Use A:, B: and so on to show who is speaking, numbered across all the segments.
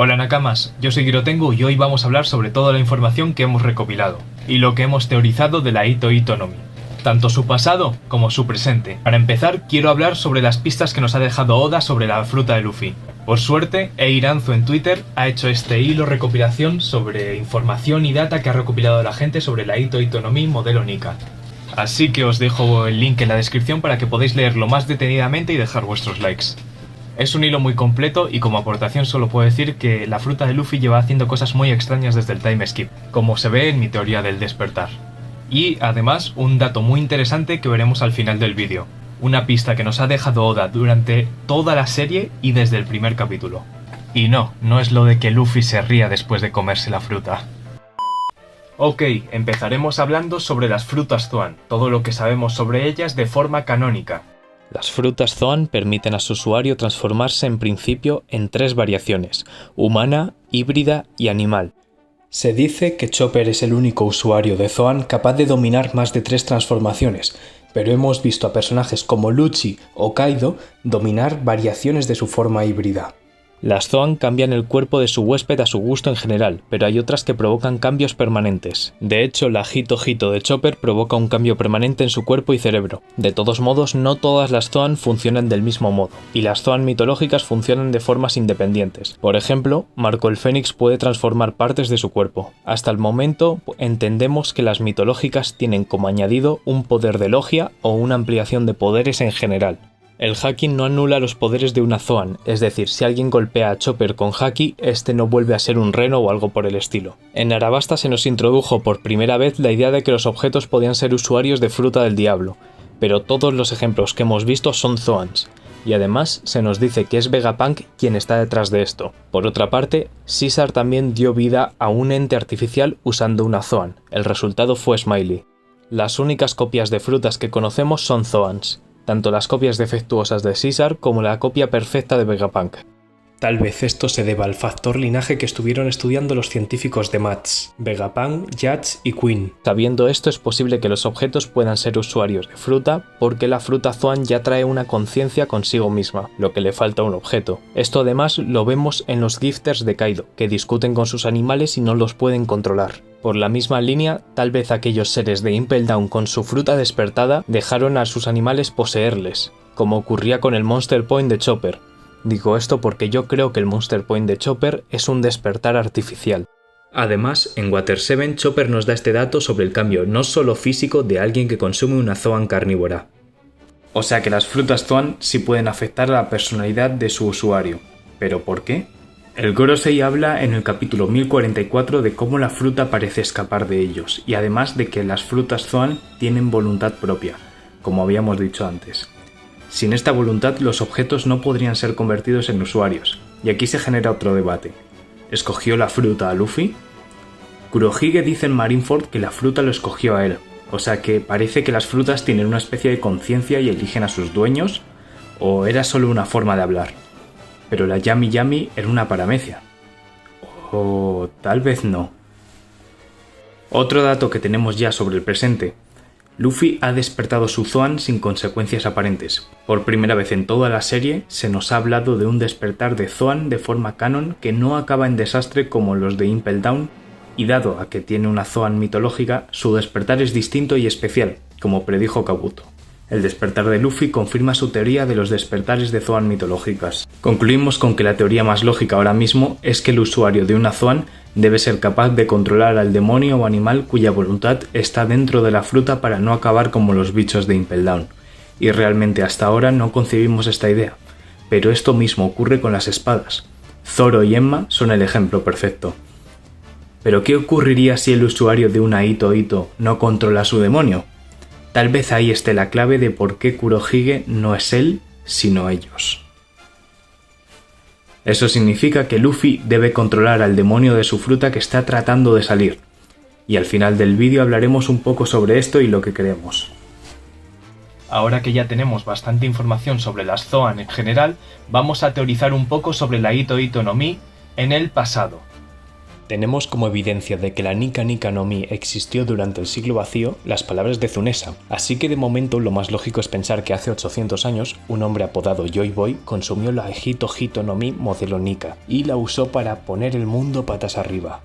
A: Hola Nakamas, yo soy Girotengu y hoy vamos a hablar sobre toda la información que hemos recopilado y lo que hemos teorizado de la Ito Ito no Mi, tanto su pasado como su presente. Para empezar, quiero hablar sobre las pistas que nos ha dejado Oda sobre la fruta de Luffy. Por suerte, Eiranzo en Twitter ha hecho este hilo recopilación sobre información y data que ha recopilado la gente sobre la Ito Ito no Mi modelo Nika. Así que os dejo el link en la descripción para que podáis leerlo más detenidamente y dejar vuestros likes. Es un hilo muy completo y como aportación solo puedo decir que la fruta de Luffy lleva haciendo cosas muy extrañas desde el time skip, como se ve en mi teoría del despertar. Y además un dato muy interesante que veremos al final del vídeo, una pista que nos ha dejado Oda durante toda la serie y desde el primer capítulo. Y no es lo de que Luffy se ría después de comerse la fruta. Ok, empezaremos hablando sobre las frutas Zoan, todo lo que sabemos sobre ellas de forma canónica.
B: Las frutas Zoan permiten a su usuario transformarse en principio en 3 variaciones: humana, híbrida y animal. Se dice que Chopper es el único usuario de Zoan capaz de dominar más de 3 transformaciones, pero hemos visto a personajes como Lucci o Kaido dominar variaciones de su forma híbrida. Las Zoan cambian el cuerpo de su huésped a su gusto en general, pero hay otras que provocan cambios permanentes. De hecho, la Hito Hito de Chopper provoca un cambio permanente en su cuerpo y cerebro. De todos modos, no todas las Zoan funcionan del mismo modo, y las Zoan mitológicas funcionan de formas independientes. Por ejemplo, Marco el Fénix puede transformar partes de su cuerpo. Hasta el momento, entendemos que las mitológicas tienen como añadido un poder de logia o una ampliación de poderes en general. El haki no anula los poderes de una Zoan, es decir, si alguien golpea a Chopper con haki, este no vuelve a ser un reno o algo por el estilo. En Arabasta se nos introdujo por primera vez la idea de que los objetos podían ser usuarios de fruta del diablo, pero todos los ejemplos que hemos visto son Zoans, y además se nos dice que es Vegapunk quien está detrás de esto. Por otra parte, Caesar también dio vida a un ente artificial usando una Zoan, el resultado fue Smiley. Las únicas copias de frutas que conocemos son Zoans, tanto las copias defectuosas de Caesar como la copia perfecta de Vegapunk. Tal vez esto se deba al factor linaje que estuvieron estudiando los científicos de Mats, Vegapunk, Judge y Queen. Sabiendo esto, es posible que los objetos puedan ser usuarios de fruta, porque la fruta Zoan ya trae una conciencia consigo misma, lo que le falta a un objeto. Esto además lo vemos en los gifters de Kaido, que discuten con sus animales y no los pueden controlar. Por la misma línea, tal vez aquellos seres de Impel Down con su fruta despertada dejaron a sus animales poseerles, como ocurría con el Monster Point de Chopper. Digo esto porque yo creo que el Monster Point de Chopper es un despertar artificial. Además, en Water 7 Chopper nos da este dato sobre el cambio no solo físico de alguien que consume una Zoan carnívora. O sea que las frutas Zoan sí pueden afectar a la personalidad de su usuario. ¿Pero por qué? El Gorosei habla en el capítulo 1044 de cómo la fruta parece escapar de ellos, y además de que las frutas Zoan tienen voluntad propia, como habíamos dicho antes. Sin esta voluntad los objetos no podrían ser convertidos en usuarios, y aquí se genera otro debate. ¿Escogió la fruta a Luffy? Kurohige dice en Marineford que la fruta lo escogió a él, o sea que parece que las frutas tienen una especie de conciencia y eligen a sus dueños, o era solo una forma de hablar. Pero la Yami Yami era una paramecia. O tal vez no. Otro dato que tenemos ya sobre el presente. Luffy ha despertado su Zoan sin consecuencias aparentes. Por primera vez en toda la serie se nos ha hablado de un despertar de Zoan de forma canon que no acaba en desastre como los de Impel Down, y dado a que tiene una Zoan mitológica, su despertar es distinto y especial, como predijo Kabuto. El despertar de Luffy confirma su teoría de los despertares de Zoan mitológicas. Concluimos con que la teoría más lógica ahora mismo es que el usuario de una Zoan debe ser capaz de controlar al demonio o animal cuya voluntad está dentro de la fruta para no acabar como los bichos de Impel Down. Y realmente hasta ahora no concebimos esta idea. Pero esto mismo ocurre con las espadas. Zoro y Enma son el ejemplo perfecto. ¿Pero qué ocurriría si el usuario de una Ito Ito no controla a su demonio? Tal vez ahí esté la clave de por qué Kurohige no es él, sino ellos. Eso significa que Luffy debe controlar al demonio de su fruta que está tratando de salir. Y al final del vídeo hablaremos un poco sobre esto y lo que creemos.
A: Ahora que ya tenemos bastante información sobre las Zoan en general, vamos a teorizar un poco sobre la Ito Ito no Mi en el pasado.
B: Tenemos como evidencia de que la Nika Nika no Mi existió durante el siglo vacío las palabras de Zunesa, así que de momento lo más lógico es pensar que hace 800 años un hombre apodado Joy Boy consumió la Hito Hito no Mi modelo Nika y la usó para poner el mundo patas arriba.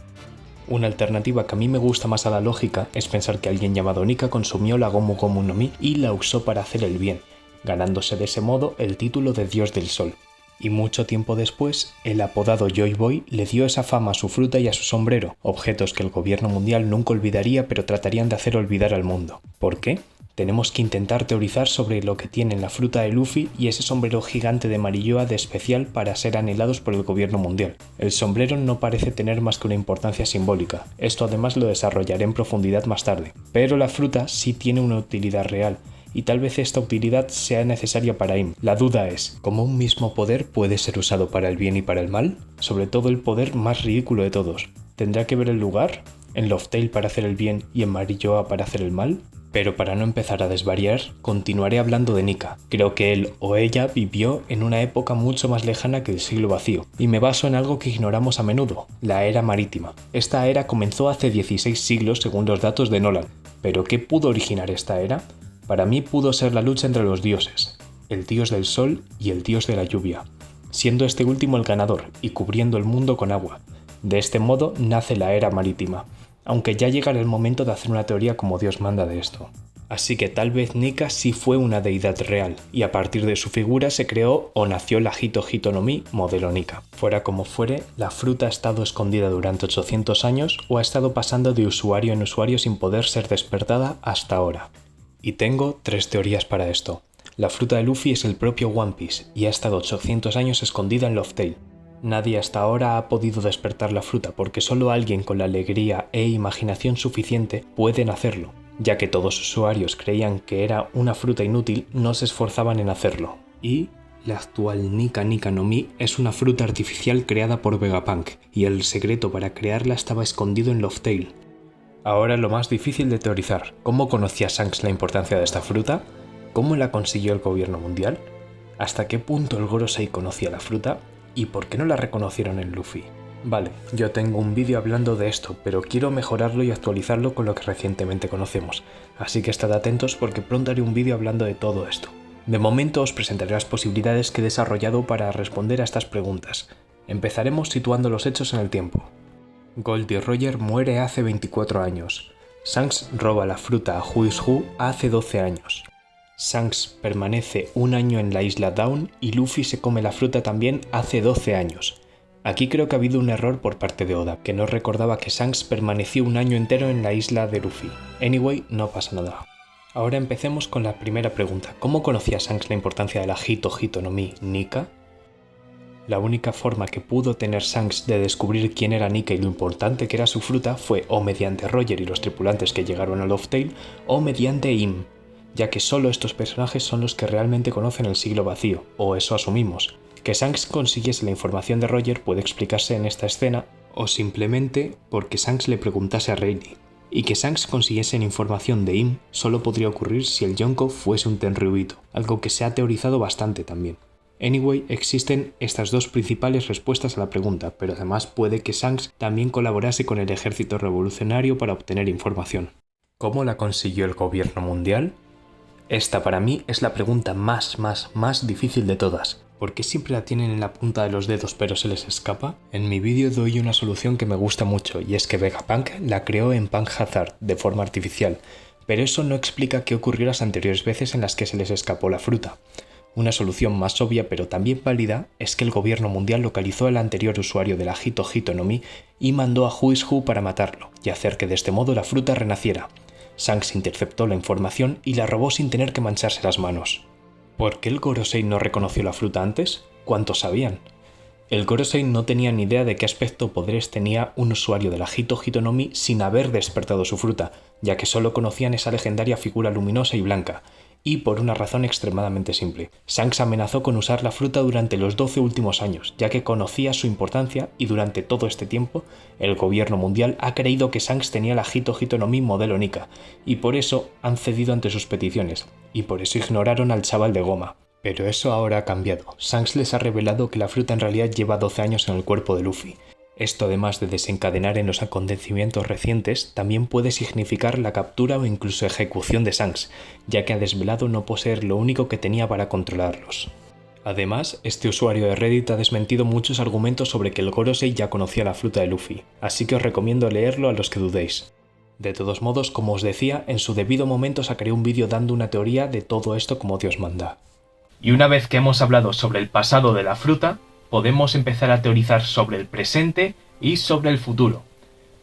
B: Una alternativa que a mí me gusta más a la lógica es pensar que alguien llamado Nika consumió la Gomu Gomu no Mi y la usó para hacer el bien, ganándose de ese modo el título de Dios del Sol. Y mucho tiempo después, el apodado Joy Boy le dio esa fama a su fruta y a su sombrero, objetos que el gobierno mundial nunca olvidaría pero tratarían de hacer olvidar al mundo. ¿Por qué? Tenemos que intentar teorizar sobre lo que tienen la fruta de Luffy y ese sombrero gigante de Marilloa de especial para ser anhelados por el gobierno mundial. El sombrero no parece tener más que una importancia simbólica, esto además lo desarrollaré en profundidad más tarde, pero la fruta sí tiene una utilidad real, y tal vez esta utilidad sea necesaria para Im. La duda es, ¿cómo un mismo poder puede ser usado para el bien y para el mal? Sobre todo el poder más ridículo de todos. ¿Tendrá que ver el lugar? ¿En Loftail para hacer el bien y en Marilloa para hacer el mal? Pero para no empezar a desvariar, continuaré hablando de Nika. Creo que él o ella vivió en una época mucho más lejana que el siglo vacío, y me baso en algo que ignoramos a menudo, la era marítima. Esta era comenzó hace 16 siglos según los datos de Nolan. ¿Pero qué pudo originar esta era? Para mí pudo ser la lucha entre los dioses, el dios del sol y el dios de la lluvia, siendo este último el ganador y cubriendo el mundo con agua. De este modo nace la era marítima, aunque ya llegará el momento de hacer una teoría como Dios manda de esto. Así que tal vez Nika sí fue una deidad real, y a partir de su figura se creó o nació la Hito Hito no Mi modelo Nika. Fuera como fuere, la fruta ha estado escondida durante 800 años o ha estado pasando de usuario en usuario sin poder ser despertada hasta ahora. Y tengo 3 teorías para esto. La fruta de Luffy es el propio One Piece y ha estado 800 años escondida en Loftail. Nadie hasta ahora ha podido despertar la fruta porque solo alguien con la alegría e imaginación suficiente pueden hacerlo, ya que todos los usuarios creían que era una fruta inútil, no se esforzaban en hacerlo. Y la actual Nika Nika no Mi es una fruta artificial creada por Vegapunk, y el secreto para crearla estaba escondido en Loftail. Ahora lo más difícil de teorizar, ¿cómo conocía Shanks la importancia de esta fruta? ¿Cómo la consiguió el gobierno mundial? ¿Hasta qué punto el Gorosei conocía la fruta? ¿Y por qué no la reconocieron en Luffy? Vale, yo tengo un vídeo hablando de esto, pero quiero mejorarlo y actualizarlo con lo que recientemente conocemos, así que estad atentos porque pronto haré un vídeo hablando de todo esto. De momento os presentaré las posibilidades que he desarrollado para responder a estas preguntas. Empezaremos situando los hechos en el tiempo. Goldie Roger muere hace 24 años. Shanks roba la fruta a Who is Who hace 12 años. Shanks permanece un año en la isla Dawn y Luffy se come la fruta también hace 12 años. Aquí creo que ha habido un error por parte de Oda, que no recordaba que Shanks permaneció un año entero en la isla de Luffy. Anyway, no pasa nada. Ahora empecemos con la primera pregunta. ¿Cómo conocía Shanks la importancia de la Hito Hito no Mi Nika? La única forma que pudo tener Shanks de descubrir quién era Nika y lo importante que era su fruta fue o mediante Roger y los tripulantes que llegaron a Loftail o mediante Im, ya que solo estos personajes son los que realmente conocen el siglo vacío, o eso asumimos. Que Shanks consiguiese la información de Roger puede explicarse en esta escena, o simplemente porque Shanks le preguntase a Rayleigh. Y que Shanks consiguiese la información de Im solo podría ocurrir si el Yonko fuese un Tenryubito, algo que se ha teorizado bastante también. Anyway, existen estas 2 principales respuestas a la pregunta, pero además puede que Shanks también colaborase con el ejército revolucionario para obtener información. ¿Cómo la consiguió el gobierno mundial? Esta para mí es la pregunta más difícil de todas. ¿Por qué siempre la tienen en la punta de los dedos pero se les escapa? En mi vídeo doy una solución que me gusta mucho y es que Vegapunk la creó en Punk Hazard de forma artificial, pero eso no explica qué ocurrió las anteriores veces en las que se les escapó la fruta. Una solución más obvia pero también válida es que el gobierno mundial localizó al anterior usuario de la Hito Hito no Mi y mandó a Who is Who para matarlo y hacer que de este modo la fruta renaciera. Shanks interceptó la información y la robó sin tener que mancharse las manos. ¿Por qué el Gorosei no reconoció la fruta antes? ¿Cuántos sabían? El Gorosei no tenía ni idea de qué aspecto o poderes tenía un usuario de la Hito Hito no Mi sin haber despertado su fruta, ya que solo conocían esa legendaria figura luminosa y blanca, y por una razón extremadamente simple. Shanks amenazó con usar la fruta durante los 12 últimos años, ya que conocía su importancia y durante todo este tiempo el gobierno mundial ha creído que Shanks tenía la Hito Hito no Mi modelo Nika, y por eso han cedido ante sus peticiones, y por eso ignoraron al chaval de goma. Pero eso ahora ha cambiado. Shanks les ha revelado que la fruta en realidad lleva 12 años en el cuerpo de Luffy, Esto, además de desencadenar en los acontecimientos recientes, también puede significar la captura o incluso ejecución de Shanks, ya que ha desvelado no poseer lo único que tenía para controlarlos. Además, este usuario de Reddit ha desmentido muchos argumentos sobre que el Gorosei ya conocía la fruta de Luffy, así que os recomiendo leerlo a los que dudéis. De todos modos, como os decía, en su debido momento sacaré un vídeo dando una teoría de todo esto como Dios manda.
A: Y una vez que hemos hablado sobre el pasado de la fruta, podemos empezar a teorizar sobre el presente y sobre el futuro.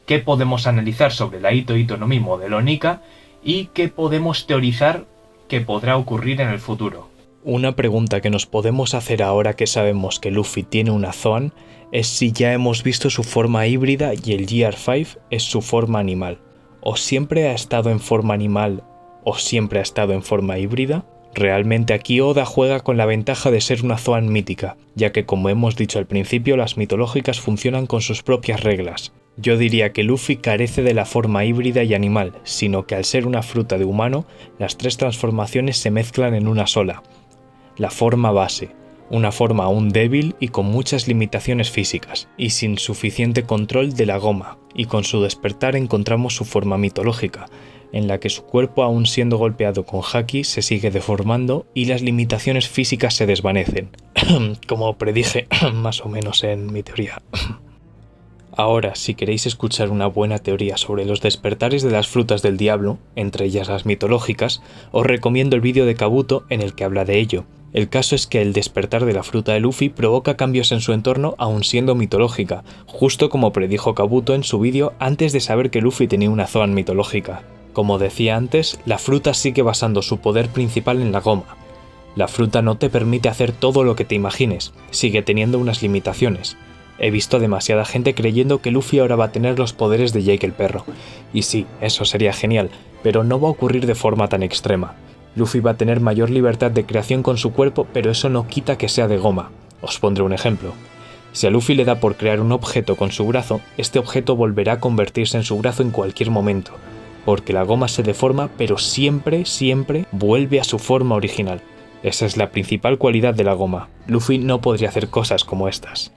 A: ¿Qué podemos analizar sobre la Ito Ito no Mi modelo Nika? ¿Y qué podemos teorizar que podrá ocurrir en el futuro?
B: Una pregunta que nos podemos hacer ahora que sabemos que Luffy tiene una Zoan es si ya hemos visto su forma híbrida y el GR5 es su forma animal. ¿O siempre ha estado en forma animal o siempre ha estado en forma híbrida? Realmente aquí Oda juega con la ventaja de ser una Zoan mítica, ya que como hemos dicho al principio, las mitológicas funcionan con sus propias reglas. Yo diría que Luffy carece de la forma híbrida y animal, sino que al ser una fruta de humano, las tres transformaciones se mezclan en una sola. La forma base, una forma aún débil y con muchas limitaciones físicas, y sin suficiente control de la goma, y con su despertar encontramos su forma mitológica, en la que su cuerpo, aún siendo golpeado con haki, se sigue deformando y las limitaciones físicas se desvanecen, como predije más o menos en mi teoría. Ahora, si queréis escuchar una buena teoría sobre los despertares de las frutas del diablo, entre ellas las mitológicas, os recomiendo el vídeo de Kabuto en el que habla de ello. El caso es que el despertar de la fruta de Luffy provoca cambios en su entorno aun siendo mitológica, justo como predijo Kabuto en su vídeo antes de saber que Luffy tenía una Zoan mitológica. Como decía antes, la fruta sigue basando su poder principal en la goma. La fruta no te permite hacer todo lo que te imagines, sigue teniendo unas limitaciones. He visto demasiada gente creyendo que Luffy ahora va a tener los poderes de Jake el perro. Y sí, eso sería genial, pero no va a ocurrir de forma tan extrema. Luffy va a tener mayor libertad de creación con su cuerpo, pero eso no quita que sea de goma. Os pondré un ejemplo. Si a Luffy le da por crear un objeto con su brazo, este objeto volverá a convertirse en su brazo en cualquier momento, porque la goma se deforma, pero siempre vuelve a su forma original. Esa es la principal cualidad de la goma. Luffy no podría hacer cosas como estas.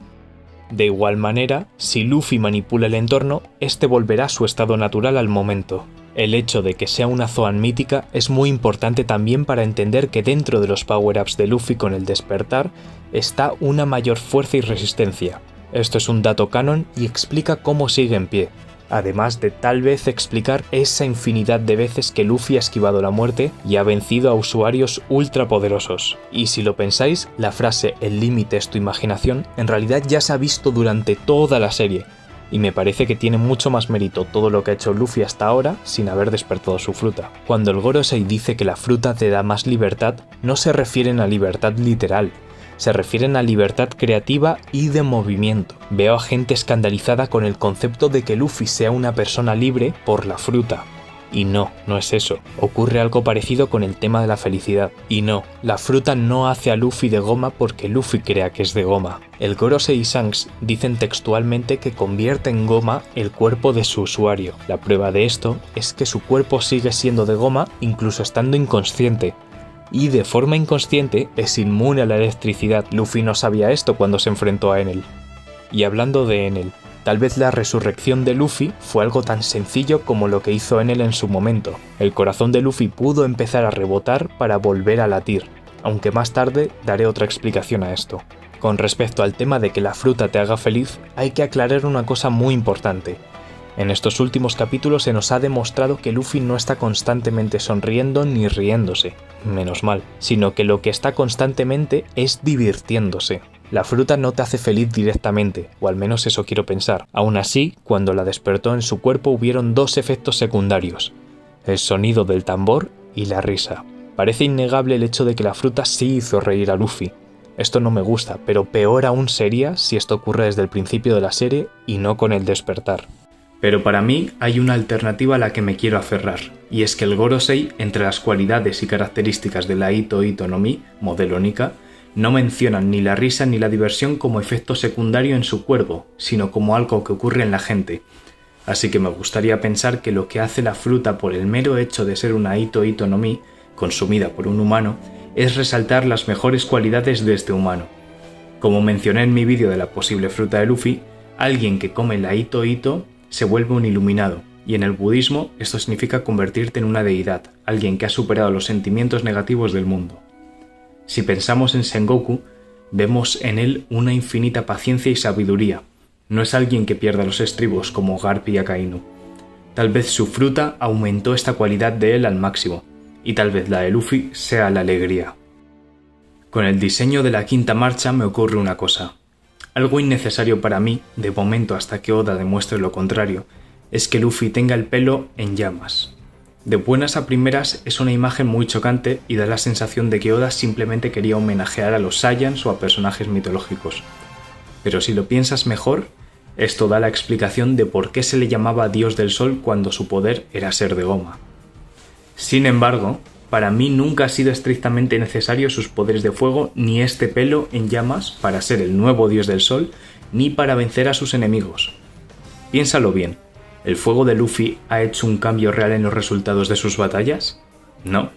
B: De igual manera, si Luffy manipula el entorno, este volverá a su estado natural al momento. El hecho de que sea una Zoan mítica es muy importante también para entender que dentro de los power-ups de Luffy con el despertar está una mayor fuerza y resistencia. Esto es un dato canon y explica cómo sigue en pie, además de tal vez explicar esa infinidad de veces que Luffy ha esquivado la muerte y ha vencido a usuarios ultra poderosos. Y si lo pensáis, la frase "el límite es tu imaginación" en realidad ya se ha visto durante toda la serie, y me parece que tiene mucho más mérito todo lo que ha hecho Luffy hasta ahora sin haber despertado su fruta. Cuando el Gorosei dice que la fruta te da más libertad, no se refieren a libertad literal, se refieren a libertad creativa y de movimiento. Veo a gente escandalizada con el concepto de que Luffy sea una persona libre por la fruta. Y no es eso. Ocurre algo parecido con el tema de la felicidad. Y no, la fruta no hace a Luffy de goma porque Luffy crea que es de goma. El Gorosei y Shanks dicen textualmente que convierte en goma el cuerpo de su usuario. La prueba de esto es que su cuerpo sigue siendo de goma incluso estando inconsciente. Y de forma inconsciente es inmune a la electricidad. Luffy no sabía esto cuando se enfrentó a Enel. Y hablando de Enel, tal vez la resurrección de Luffy fue algo tan sencillo como lo que hizo Enel en su momento. El corazón de Luffy pudo empezar a rebotar para volver a latir, aunque más tarde daré otra explicación a esto. Con respecto al tema de que la fruta te haga feliz, hay que aclarar una cosa muy importante. En estos últimos capítulos se nos ha demostrado que Luffy no está constantemente sonriendo ni riéndose, menos mal, sino que lo que está constantemente es divirtiéndose. La fruta no te hace feliz directamente, o al menos eso quiero pensar. Aún así, cuando la despertó en su cuerpo hubieron dos efectos secundarios: el sonido del tambor y la risa. Parece innegable el hecho de que la fruta sí hizo reír a Luffy. Esto no me gusta, pero peor aún sería si esto ocurre desde el principio de la serie y no con el despertar. Pero para mí hay una alternativa a la que me quiero aferrar, y es que el Gorosei, entre las cualidades y características de la Ito Ito no Mi, modelo Nika, no mencionan ni la risa ni la diversión como efecto secundario en su cuerpo, sino como algo que ocurre en la gente. Así que me gustaría pensar que lo que hace la fruta por el mero hecho de ser una Ito Ito no Mi, consumida por un humano, es resaltar las mejores cualidades de este humano. Como mencioné en mi vídeo de la posible fruta de Luffy, Alguien que come la Ito Ito se vuelve un iluminado, y en el budismo esto significa convertirte en una deidad, alguien que ha superado los sentimientos negativos del mundo. Si pensamos en Sengoku, vemos en él una infinita paciencia y sabiduría. No es alguien que pierda los estribos como Garp y Akainu. Tal vez su fruta aumentó esta cualidad de él al máximo, y tal vez la de Luffy sea la alegría. Con el diseño de la quinta marcha me ocurre una cosa. Algo innecesario para mí, de momento hasta que Oda demuestre lo contrario, es que Luffy tenga el pelo en llamas. De buenas a primeras es una imagen muy chocante y da la sensación de que Oda simplemente quería homenajear a los Saiyans o a personajes mitológicos. Pero si lo piensas mejor, esto da la explicación de por qué se le llamaba Dios del Sol cuando su poder era ser de goma. Sin embargo, para mí nunca ha sido estrictamente necesario sus poderes de fuego ni este pelo en llamas para ser el nuevo Dios del Sol ni para vencer a sus enemigos. Piénsalo bien. ¿El fuego de Luffy ha hecho un cambio real en los resultados de sus batallas? No.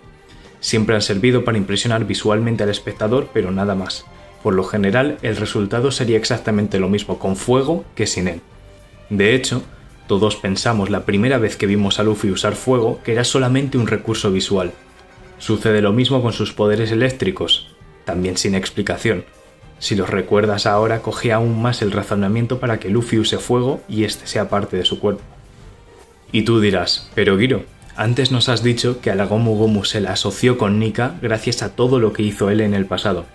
B: Siempre han servido para impresionar visualmente al espectador, pero nada más. Por lo general, el resultado sería exactamente lo mismo con fuego que sin él. De hecho, todos pensamos la primera vez que vimos a Luffy usar fuego que era solamente un recurso visual. Sucede lo mismo con sus poderes eléctricos, también sin explicación. Si los recuerdas ahora, coge aún más el razonamiento para que Luffy use fuego y este sea parte de su cuerpo. Y tú dirás, pero Giro, antes nos has dicho que a la Gomu Gomu se la asoció con Nika gracias a todo lo que hizo él en el pasado.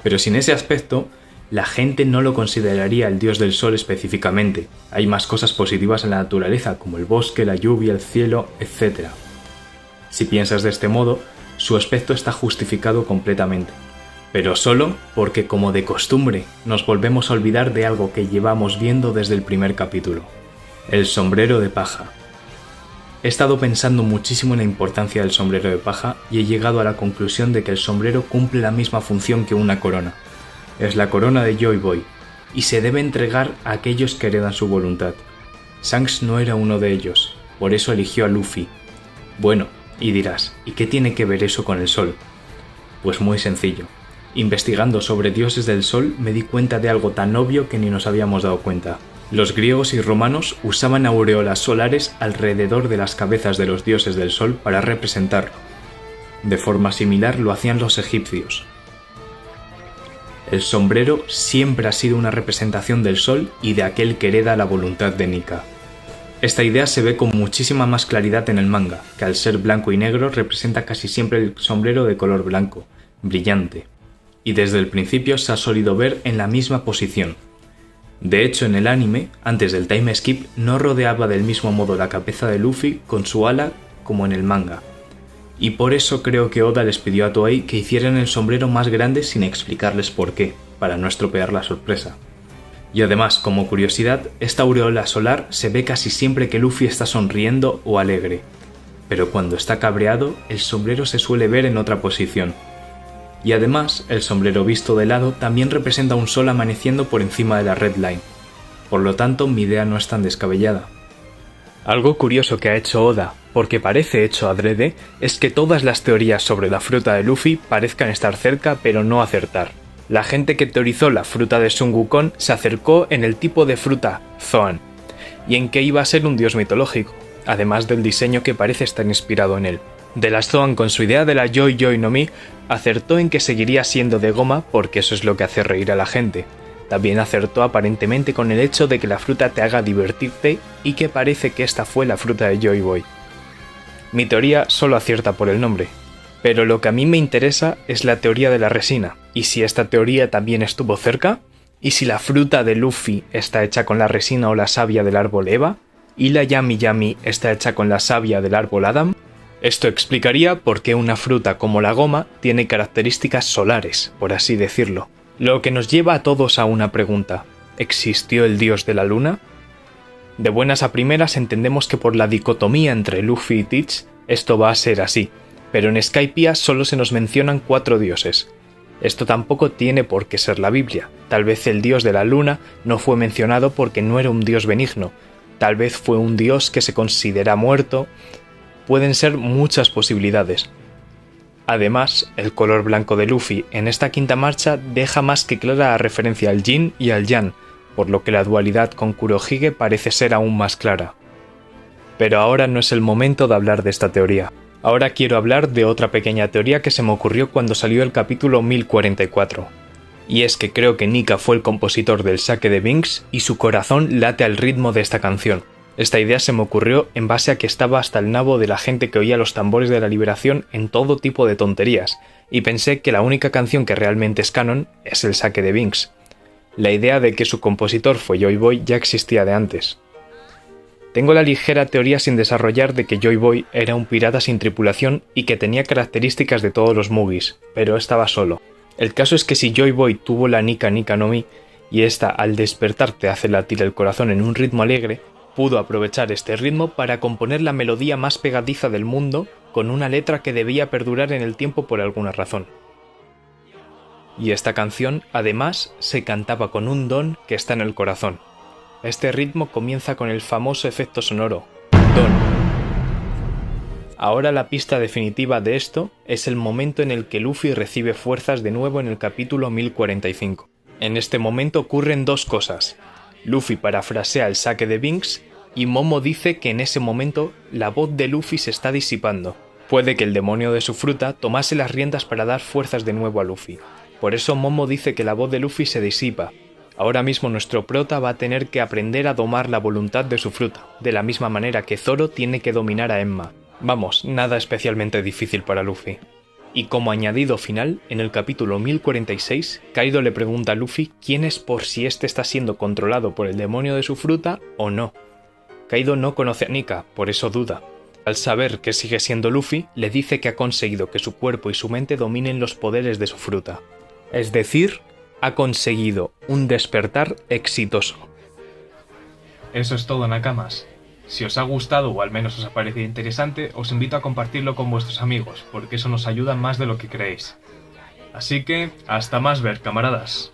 B: Pero sin ese aspecto, la gente no lo consideraría el dios del sol específicamente. Hay más cosas positivas en la naturaleza, como el bosque, la lluvia, el cielo, etc. Si piensas de este modo, su aspecto está justificado completamente. Pero solo porque, como de costumbre, nos volvemos a olvidar de algo que llevamos viendo desde el primer capítulo. El sombrero de paja. He estado pensando muchísimo en la importancia del sombrero de paja y he llegado a la conclusión de que el sombrero cumple la misma función que una corona. Es la corona de Joy Boy, y se debe entregar a aquellos que heredan su voluntad. Shanks no era uno de ellos, por eso eligió a Luffy. Bueno, y dirás, ¿y qué tiene que ver eso con el sol? Pues muy sencillo. Investigando sobre dioses del sol me di cuenta de algo tan obvio que ni nos habíamos dado cuenta. Los griegos y romanos usaban aureolas solares alrededor de las cabezas de los dioses del sol para representarlo. De forma similar lo hacían los egipcios. El sombrero siempre ha sido una representación del sol y de aquel que hereda la voluntad de Nika. Esta idea se ve con muchísima más claridad en el manga, que al ser blanco y negro representa casi siempre el sombrero de color blanco, brillante, y desde el principio se ha solido ver en la misma posición. De hecho, en el anime, antes del time skip, no rodeaba del mismo modo la cabeza de Luffy con su ala como en el manga. Y por eso creo que Oda les pidió a Toei que hicieran el sombrero más grande sin explicarles por qué, para no estropear la sorpresa. Y además, como curiosidad, esta aureola solar se ve casi siempre que Luffy está sonriendo o alegre. Pero cuando está cabreado, el sombrero se suele ver en otra posición. Y además, el sombrero visto de lado también representa un sol amaneciendo por encima de la Red Line. Por lo tanto, mi idea no es tan descabellada.
A: Algo curioso que ha hecho Oda, porque parece hecho adrede, es que todas las teorías sobre la fruta de Luffy parezcan estar cerca pero no acertar. La gente que teorizó la fruta de Sun Wukong se acercó en el tipo de fruta, Zoan, y en que iba a ser un dios mitológico, además del diseño que parece estar inspirado en él. De las Zoan, con su idea de la Joy Joy no Mi, acertó en que seguiría siendo de goma porque eso es lo que hace reír a la gente. También acertó aparentemente con el hecho de que la fruta te haga divertirte y que parece que esta fue la fruta de Joy Boy. Mi teoría solo acierta por el nombre, pero lo que a mí me interesa es la teoría de la resina, y si esta teoría también estuvo cerca, y si la fruta de Luffy está hecha con la resina o la savia del árbol Eva, y la Yami Yami está hecha con la savia del árbol Adam. Esto explicaría por qué una fruta como la goma tiene características solares, por así decirlo. Lo que nos lleva a todos a una pregunta: ¿existió el dios de la luna? De buenas a primeras entendemos que por la dicotomía entre Luffy y Teach esto va a ser así, pero en Skypiea solo se nos mencionan 4 dioses. Esto tampoco tiene por qué ser la Biblia. Tal vez el dios de la luna no fue mencionado porque no era un dios benigno, tal vez fue un dios que se considera muerto. Pueden ser muchas posibilidades. Además, el color blanco de Luffy en esta quinta marcha deja más que clara la referencia al Yin y al Yang,
B: por lo que la dualidad con Kurohige parece ser aún más clara. Pero ahora no es el momento de hablar de esta teoría. Ahora quiero hablar de otra pequeña teoría que se me ocurrió cuando salió el capítulo 1044. Y es que creo que Nika fue el compositor del Sake de Binks y su corazón late al ritmo de esta canción. Esta idea se me ocurrió en base a que estaba hasta el nabo de la gente que oía los tambores de la liberación en todo tipo de tonterías, y pensé que la única canción que realmente es canon es el Sake de Binks. La idea de que su compositor fue Joy Boy ya existía de antes. Tengo la ligera teoría sin desarrollar de que Joy Boy era un pirata sin tripulación y que tenía características de todos los Mugis, pero estaba solo. El caso es que si Joy Boy tuvo la Nika Nika no Mi, y esta al despertar te hace latir el corazón en un ritmo alegre, pudo aprovechar este ritmo para componer la melodía más pegadiza del mundo con una letra que debía perdurar en el tiempo por alguna razón. Y esta canción, además, se cantaba con un don que está en el corazón. Este ritmo comienza con el famoso efecto sonoro, don. Ahora la pista definitiva de esto es el momento en el que Luffy recibe fuerzas de nuevo en el capítulo 1045. En este momento ocurren dos cosas. Luffy parafrasea el Sake de Binks y Momo dice que en ese momento la voz de Luffy se está disipando. Puede que el demonio de su fruta tomase las riendas para dar fuerzas de nuevo a Luffy. Por eso Momo dice que la voz de Luffy se disipa. Ahora mismo nuestro prota va a tener que aprender a domar la voluntad de su fruta, de la misma manera que Zoro tiene que dominar a Enma. Vamos, nada especialmente difícil para Luffy. Y como añadido final, en el capítulo 1046, Kaido le pregunta a Luffy quién es por si éste está siendo controlado por el demonio de su fruta o no. Kaido no conoce a Nika, por eso duda. Al saber que sigue siendo Luffy, le dice que ha conseguido que su cuerpo y su mente dominen los poderes de su fruta. Es decir, ha conseguido un despertar exitoso.
A: Eso es todo, Nakamas. Si os ha gustado o al menos os ha parecido interesante, os invito a compartirlo con vuestros amigos, porque eso nos ayuda más de lo que creéis. Así que, hasta más ver, camaradas.